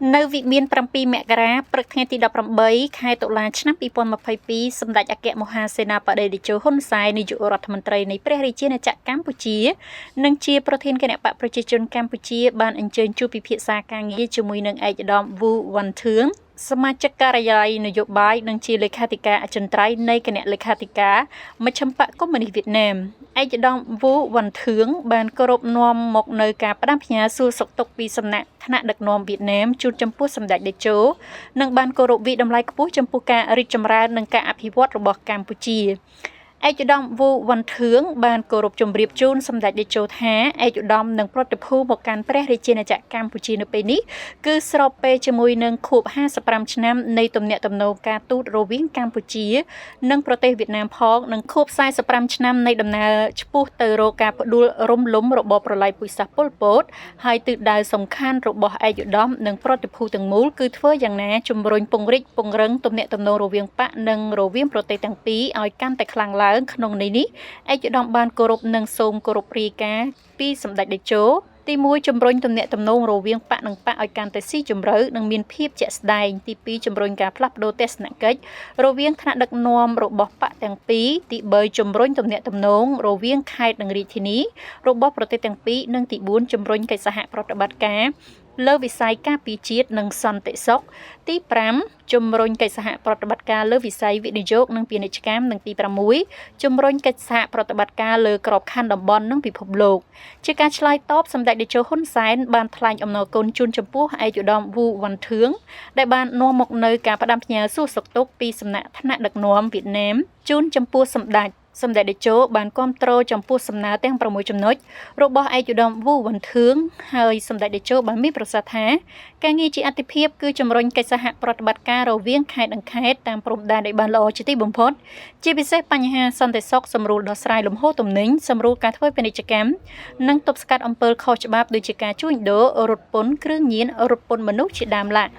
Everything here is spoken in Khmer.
នៅវិមាន7មករាព្រឹកថ្ងៃទី18ខែតុលាឆ្នាំ2022សម្ដេចអគ្គមហាសេនាបតីតេជោហ៊ុនសែននាយករដ្ឋមន្ត្រីនៃព្រះរាជាណាចក្រកម្ពុជានិងជាប្រធានគណៈបកប្រជាជនកម្ពុជាបានអញ្ជើញជួបពិភាក្សាការងារជាមួយនឹងឯកឧត្តមវូវ៉ាន់ធឿងសមាជិកការិយាល័យនយោបាយនិងជាលេខាធិការអចិន្ត្រៃយ៍នៃគណៈលេខាធិការមជ្ឈិមបក្សកុម្មុយនីសវៀតណាមឯកឧត្តមវូវ៉ាន់ធឿងបានគោរពនាំមកនៅការផ្ដាំផ្ញើសួរសុខទុក្ខពីសំណាក់ថ្នាក់ដឹកនាំវៀតណាមជូនចំពោះសម្ដេចតេជោនិងបានគោរពវិតម្លៃខ្ពស់ចំពោះការរីកចម្រើននិងការអភិវឌ្ឍរបស់កម្ពុជាឯកឧត្តមវូវ៉ាន់ធឿងបានគោរពជម្រាបជូនសម្ដេចតេជោថាឯកឧត្តមនឹងប្រតិភូមកកាន់ព្រះរាជាណាចក្រកម្ពុជានៅពេលនេះគឺស្របពេលជាមួយនឹងខួប55ឆ្នាំនៃទំនាក់ទំនងការទូតរវាងកម្ពុជានិងប្រទេសវៀតណាមផងនិងខួប45ឆ្នាំនៃដំណើរឆ្ពោះទៅរកការផ្ដួលរំលំរបបប្រល័យពូជសាសន៍ប៉ុលពតហើយទិសដៅសំខាន់របស់ឯកឧត្តមនិងប្រតិភូទាំងមូលគឺធ្វើយ៉ាងណាជំរុញពង្រីកពង្រឹងទំនាក់ទំនងរវាងបកនិងរវាងប្រទេសទាំងពីរឲ្យកាន់តែខ្លាំងឡើងក្នុងន័យនេះឯកឧត្តមបានគោរពនិងសូមគោរពរាយការណ៍ពីសម្ដេចតេជោទី1ជំរុញទំនាក់ទំនងរវាងបកនិងបកឲ្យកាន់តែស៊ីជម្រៅនិងមានភាពជាក់ស្ដែងទី2ជំរុញការផ្លាស់ប្ដូរទស្សនកិច្ចរវាងថ្នាក់ដឹកនាំរបស់បកទាំងពីរទី3ជំរុញទំនាក់ទំនងរវាងខេត្តនិងរាជធានីរបស់ប្រទេសទាំងពីរនិងទី4ជំរុញកិច្ចសហប្រតិបត្តិការលើវិស័យការពារជាតិនិងសន្តិសុខទី5ជំរុញកិច្ចសហប្រតិបត្តិការលើវិស័យវិនិយោគនិងពាណិជ្ជកម្មនិងទី6ជំរុញកិច្ចសហប្រតិបត្តិការលើក្របខ័ណ្ឌតំបន់និងពិភពលោកជាការឆ្លើយតបសម្ដេចតេជោហ៊ុនសែនបានថ្លែងអំណរគុណជូនចំពោះឯកឧត្តមវូវ៉ាន់ធឿងដែលបាននាំមកនៅការផ្ដាំផ្ញើសួរសុខទុក្ខពីសំណាក់ថ្នាក់ដឹកនាំវៀតណាមជូនចំពោះសម្ដេចតេជោបានគាំទ្រចំពោះសំណើទាំង6ចំណុចរបស់ឯកឧត្តមវូវ៉ាន់ធឿងហើយសម្ដេចតេជោបានមានប្រសាសន៍ថាការងារជាអតិភិបគឺជំរុញកិច្ចសហប្រតិបត្តិការរវាងខេត្តនិងខេត្តតាមព្រំដែនឲ្យបានល្អជាទីបំផុតជាពិសេសបញ្ហាសន្តិសុខសម្រួលដោះស្រាយលំហូរទំនិញសម្រួលការធ្វើពាណិជ្ជកម្មនិងទប់ស្កាត់អំពើខុសច្បាប់ដូចជាការជួញដូររត់ពន្ធគ្រឿងញៀនរត់ពន្ធមនុស្សជាដើមឡើយ